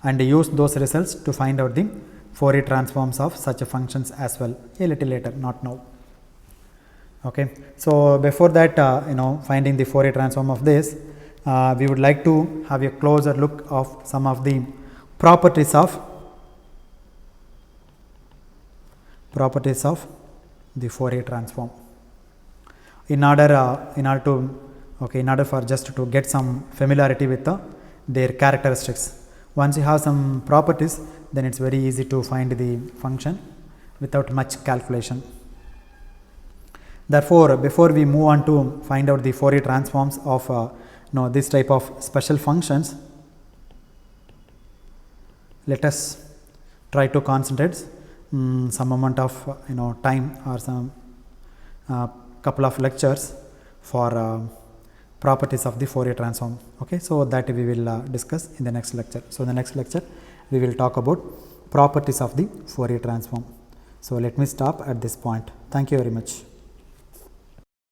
and use those results to find out the Fourier transforms of such functions as well a little later, not now. Okay, so before that, finding the Fourier transform of this, we would like to have a closer look of some of the properties of the Fourier transform. In order for just to get some familiarity with their characteristics. Once you have some properties, then it's very easy to find the function without much calculation. Therefore, before we move on to find out the Fourier transforms of this type of special functions, let us try to concentrate some amount of time or some couple of lectures for properties of the Fourier transform. Okay, so that we will discuss in the next lecture. So in the next lecture we will talk about properties of the Fourier transform. So let me stop at this point. Thank you very much.